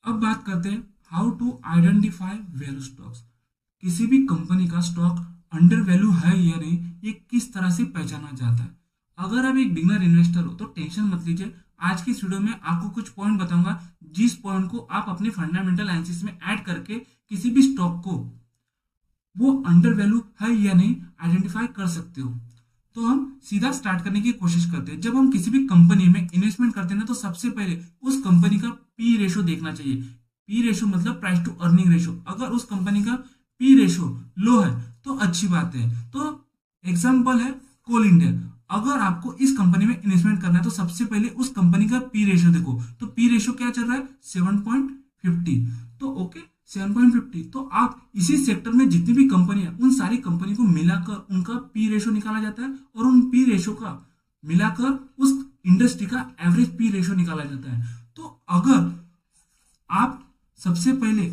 अब बात करते हैं how to identify value stocks. किसी भी कंपनी का स्टॉक अंडर वैल्यू है या नहीं, ये किस तरह से पहचाना जाता है। अगर आप एक बिगनर इन्वेस्टर हो तो टेंशन मत लीजिए। आज की इस वीडियो में आपको कुछ पॉइंट बताऊंगा, जिस पॉइंट को आप अपने फंडामेंटल एनालिसिस में ऐड करके किसी भी स्टॉक को वो अंडर वैल्यू है या नहीं आइडेंटिफाई कर सकते हो। तो हम सीधा स्टार्ट करने की कोशिश करते हैं। जब हम किसी भी कंपनी में इन्वेस्टमेंट करते हैं ना, तो सबसे पहले उस कंपनी का पी रेशो देखना चाहिए। पी रेशो मतलब प्राइस टू अर्निंग रेशो। अगर उस कंपनी का पी रेशो लो है तो अच्छी बात है। तो एग्जाम्पल है कोल इंडिया। अगर आपको इस कंपनी में इन्वेस्टमेंट करना है तो सबसे पहले उस कंपनी का पी रेशो देखो। तो पी रेशो क्या चल रहा है? 7.50। तो ओके, 7.50। तो आप इसी सेक्टर में जितनी भी कंपनी है उन सारी कंपनी को मिलाकर उनका पी रेशो निकाला जाता है, और उन पी रेशो का मिलाकर उस इंडस्ट्री का एवरेज पी रेशो निकाला जाता है। तो अगर आप सबसे पहले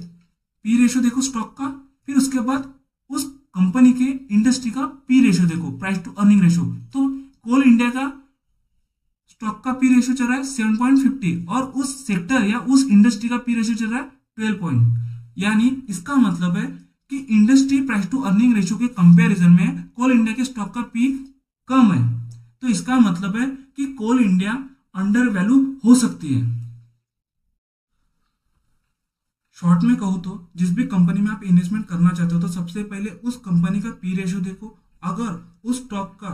पी रेशो देखो स्टॉक का, फिर उसके बाद उस कंपनी के इंडस्ट्री का पी रेशो देखो, प्राइस टू अर्निंग रेशो। तो कोल इंडिया का स्टॉक का पी रेशो चल रहा है 7.50 और उस सेक्टर या उस इंडस्ट्री का पी रेशो चल रहा है 12 पॉइंट। यानी इसका मतलब है कि industry price to earning ratio के कंपैरिजन में कोल इंडिया के स्टॉक का पी कम है। तो इसका मतलब है कि कोल इंडिया अंडर वैल्यू हो सकती है। शॉर्ट में कहूँ तो जिस भी कंपनी में आप इन्वेस्टमेंट करना चाहते हो तो सबसे पहले उस कंपनी का पी रेशो देखो। अगर उस स्टॉक का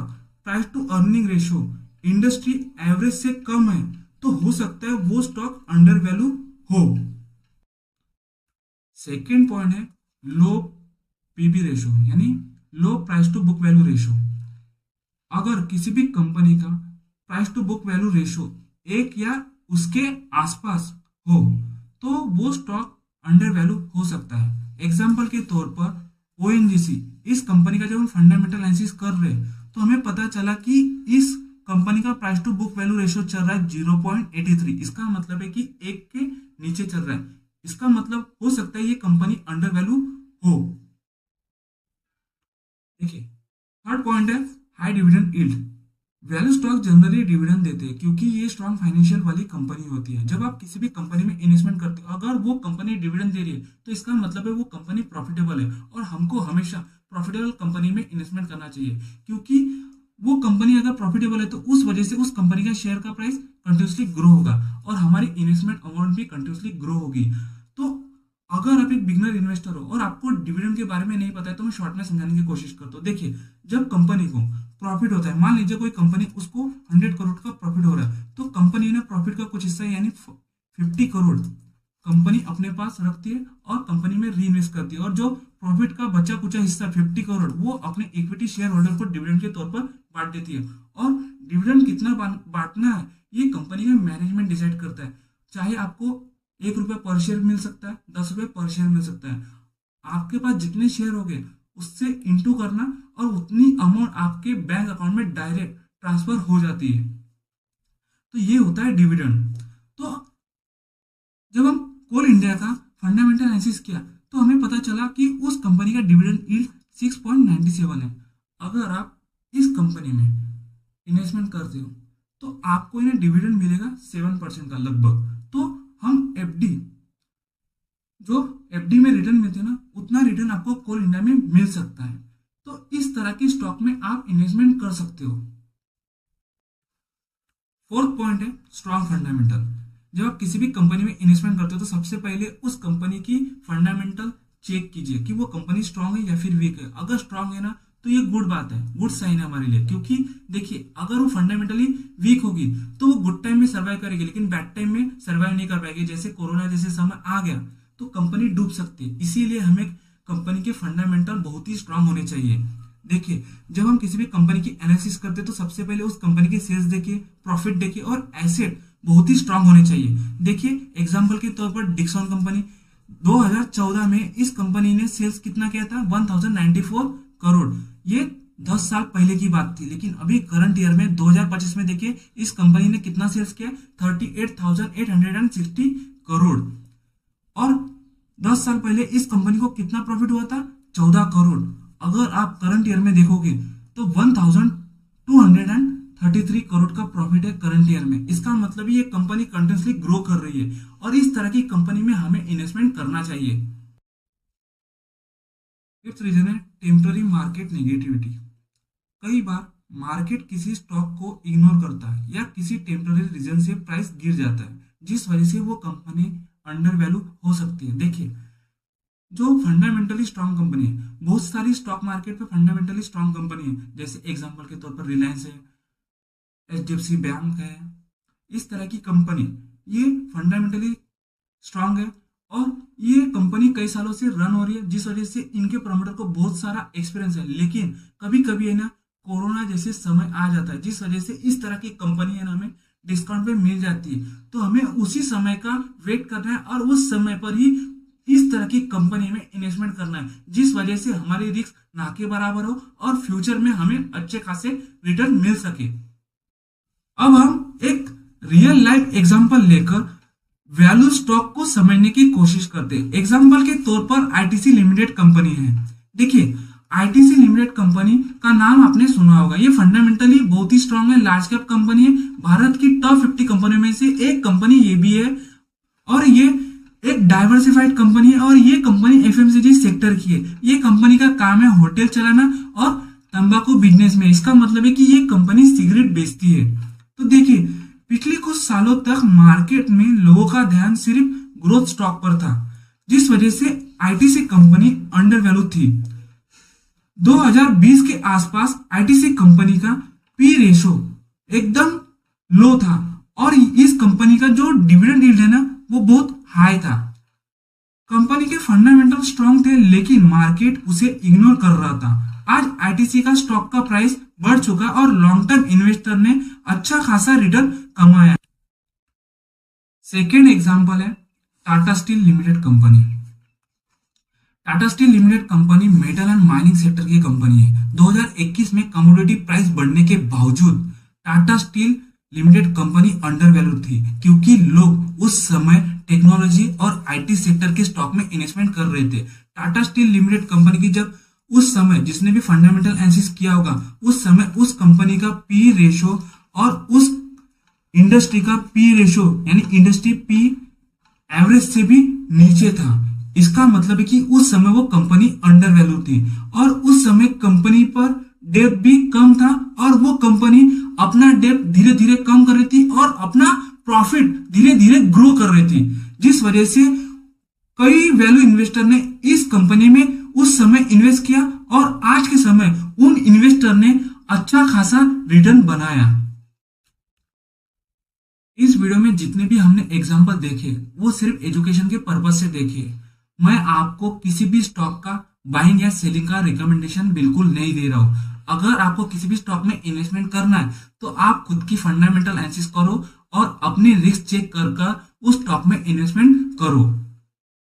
price to earning ratio industry average से कम है तो हो सकता है वो स्टॉक अंडर वैल्यू हो। सेकेंड पॉइंट है लो पीबी रेशो, यानी low price to book value ratio. अगर किसी भी कंपनी का price to book value ratio एक या उसके आसपास हो तो वो स्टॉक अंडर वैल्यू हो सकता है। एग्जाम्पल के तौर पर ओएनजीसी, इस कंपनी का जब हम फंडामेंटल एनालिसिस कर रहे हैं तो हमें पता चला कि इस कंपनी का price to book value ratio चल रहा है 0.83। इसका मतलब है कि एक के नीचे चल रहा है। इसका मतलब हो सकता है ये कंपनी अंडर वैल्यू हो। देखिए, थर्ड पॉइंट है high dividend yield. Value stock generally dividend देते हैं क्योंकि ये स्ट्रॉन्ग फाइनेंशियल वाली कंपनी होती है। जब आप किसी भी कंपनी में इन्वेस्टमेंट करते हो, अगर वो कंपनी डिविडेंड दे रही है तो इसका मतलब है वो कंपनी प्रॉफिटेबल है, और हमको हमेशा प्रॉफिटेबल कंपनी में इन्वेस्टमेंट करना चाहिए। क्योंकि वो कंपनी अगर प्रॉफिटेबल है तो उस वजह से उस कंपनी का शेयर का प्राइस कंटिन्यूसली ग्रो होगा और हमारी इन्वेस्टमेंट अमाउंट भी कंटिन्यूसली ग्रो होगी। तो अगर आप एक बिगनर इन्वेस्टर हो और आपको डिविडेंड के बारे में नहीं पता है तो मैं शॉर्ट में समझाने की कोशिश करता हूँ। देखिए, जब कंपनी को प्रॉफिट होता है, मान लीजिए कोई कंपनी उसको 100 करोड़ का प्रॉफिट हो रहा है, तो कंपनी ने प्रॉफिट का कुछ हिस्सा यानी 50 करोड़ कंपनी अपने पास रखती है और कंपनी में री इन्वेस्ट करती है, और जो प्रॉफिट का बचा कुचा हिस्सा 50 करोड़ वो अपने इक्विटी शेयर होल्डर को डिविडेंड के तौर पर बांट देती है। और डिविडेंड कितना बांटना है ये कंपनी का मैनेजमेंट डिसाइड करता है। चाहे आपको 1 रुपया पर शेयर मिल सकता है, 10 रुपये पर शेयर मिल सकता है। आपके पास जितने शेयर हो गए उससे इंटू करना और उतनी अमाउंट आपके बैंक अकाउंट में डायरेक्ट ट्रांसफर हो जाती है। तो ये होता है डिविडेंड। तो जब हम कोल इंडिया का फंडामेंटल एनालिसिस किया तो हमें पता चला कि उस कंपनी का डिविडेंड यील्ड 6.97 है। अगर आप इस कंपनी में इन्वेस्टमेंट करते हो तो आपको इन्हें डिविडेंड मिलेगा 7% का लगभग। तो हम एफडी, जो एफडी में रिटर्न मिलते हैं ना, उतना रिटर्न आपको कोल इंडिया में मिल सकता है। तो इस तरह के स्टॉक में आप इन्वेस्टमेंट कर सकते हो। फोर्थ पॉइंट है स्ट्रॉन्ग फंडामेंटल। जब आप किसी भी कंपनी में इन्वेस्टमेंट करते हो तो सबसे पहले उस कंपनी की फंडामेंटल चेक कीजिए कि वो कंपनी स्ट्रांग है या फिर वीक है। अगर स्ट्रांग है ना तो ये गुड बात है, गुड साइन है हमारे लिए। क्योंकि देखिए, अगर वो फंडामेंटली वीक होगी तो वो गुड टाइम में सर्वाइव करेगी लेकिन बैड टाइम में सर्वाइव नहीं कर पाएगी। जैसे कोरोना जैसे समय आ गया तो कंपनी डूब सकती है। इसीलिए हमें कंपनी के फंडामेंटल बहुत ही स्ट्रांग होने चाहिए। देखिए, जब हम किसी भी कंपनी की एनालिसिस करते हैं तो सबसे पहले उस कंपनी के सेल्स देखिए, प्रॉफिट देखिए और एसेट बहुत ही स्ट्रांग होने चाहिए। देखिए, एग्जांपल के तौर पर डिक्सन कंपनी 2014 में इस कंपनी ने सेल्स कितना किया था? 1094 करोड़। ये 10 साल पहले की बात थी, लेकिन अभी करंट ईयर में 2025 में देखिए इस कंपनी ने कितना सेल्स किया? 38,860 करोड़। और 10 साल पहले इस कंपनी को कितना प्रॉफिट हुआ था? 14 करोड़। अगर आप करंट ईयर में देखोगे तो 1230 33 करोड़ का प्रॉफिट है करंट ईयर में। इसका मतलब ये कंपनी कंटिन्यूसली ग्रो कर रही है और इस तरह की कंपनी में हमें इन्वेस्टमेंट करना चाहिए। फिफ्थ रीजन है टेम्पररी मार्केट नेगेटिविटी। कई बार मार्केट किसी स्टॉक को इग्नोर करता है या किसी टेम्पररी रीजन से प्राइस गिर जाता है, जिस वजह से वो कंपनी अंडर वैल्यू हो सकती है। देखिए, जो फंडामेंटली स्ट्रांग कंपनी है, बहुत सारी स्टॉक मार्केट पे फंडामेंटली स्ट्रांग कंपनी है, जैसे एग्जांपल के तौर पर रिलायंस है, एचडीएफसी बैंक है। इस तरह की कंपनी ये फंडामेंटली स्ट्रांग है और ये कंपनी कई सालों से रन हो रही है, जिस वजह से इनके प्रमोटर को बहुत सारा एक्सपीरियंस है। लेकिन कभी कभी है ना, कोरोना जैसे समय आ जाता है, जिस वजह से इस तरह की कंपनी है ना हमें डिस्काउंट पे मिल जाती है, तो हमें उसी समय का वेट करना है और उस समय पर ही इस तरह की कंपनी में इन्वेस्टमेंट करना है, जिस वजह से हमारी रिस्क ना के बराबर हो और फ्यूचर में हमें अच्छे खासे रिटर्न मिल सके। अब हम एक रियल लाइफ एग्जांपल लेकर वैल्यू स्टॉक को समझने की कोशिश करते हैं। एग्जांपल के तौर पर आईटीसी लिमिटेड कंपनी है। देखिए, आईटीसी लिमिटेड कंपनी का नाम आपने सुना होगा। ये फंडामेंटली बहुत ही स्ट्रांग है, लार्ज कैप कंपनी है, भारत की टॉप 50 कंपनियों में से एक कंपनी ये भी है और ये एक डाइवर्सिफाइड कंपनी है और ये कंपनी एफएमसीजी सेक्टर की है। ये कंपनी का काम है होटल चलाना और तंबाकू बिजनेस में। इसका मतलब है कि ये कंपनी सिगरेट बेचती है। तो देखिए, पिछले कुछ सालों तक मार्केट में लोगों का ध्यान सिर्फ ग्रोथ स्टॉक पर था, जिस वजह से आईटीसी कंपनी अंडर वैल्यू थी। 2020 के आसपास आईटीसी कंपनी का पी रेशो एकदम लो था और इस कंपनी का जो डिविडेंड यील्ड है ना, वो बहुत हाई था। कंपनी के फंडामेंटल स्ट्रांग थे, लेकिन मार्केट उसे इग्नोर कर रहा था। आज आईटीसी का स्टॉक का प्राइस बढ़ चुका और लॉन्ग टर्म इन्वेस्टर ने अच्छा खासा रिटर्न कमाया। सेकेंड एग्जांपल है Tata steel limited company. Tata steel limited company metal and mining sector की कंपनी है। 2021 में कमोडिटी प्राइस बढ़ने के बावजूद Tata steel limited company under value थी, क्योंकि लोग उस समय टेक्नोलॉजी और आईटी सेक्टर के स्टॉक में इन्वेस्टमेंट कर रहे थे। टाटा स्टील लिमिटेड कंपनी की जब उस समय, जिसने भी फंडामेंटल एनालिसिस किया होगा, उस समय उस कंपनी का पी रेशो और उस इंडस्ट्री का पी रेशो यानी इंडस्ट्री पी एवरेज से भी नीचे था। इसका मतलब है कि उस समय वो कंपनी अंडर वैल्यू थी और उस समय कंपनी पर डेट भी कम था और वो कंपनी अपना डेट धीरे धीरे कम कर रही थी और अपना प्रॉफिट धीरे धीरे ग्रो कर रही थी, जिस वजह से कई वैल्यू इन्वेस्टर ने इस कंपनी में उस समय इन्वेस्ट किया और आज के समय उन इन्वेस्टर ने अच्छा खासा रिटर्न बनाया। इस वीडियो में जितने भी हमने एग्जांपल देखे वो सिर्फ एजुकेशन के पर्पज से देखे। मैं आपको किसी भी स्टॉक का बाइंग या सेलिंग का रिकमेंडेशन बिल्कुल नहीं दे रहा हूं। अगर आपको किसी भी स्टॉक में इन्वेस्टमेंट करना है तो आप खुद की फंडामेंटल एनालिसिस करो और अपनी रिस्क चेक कर उस स्टॉक में इन्वेस्टमेंट करो।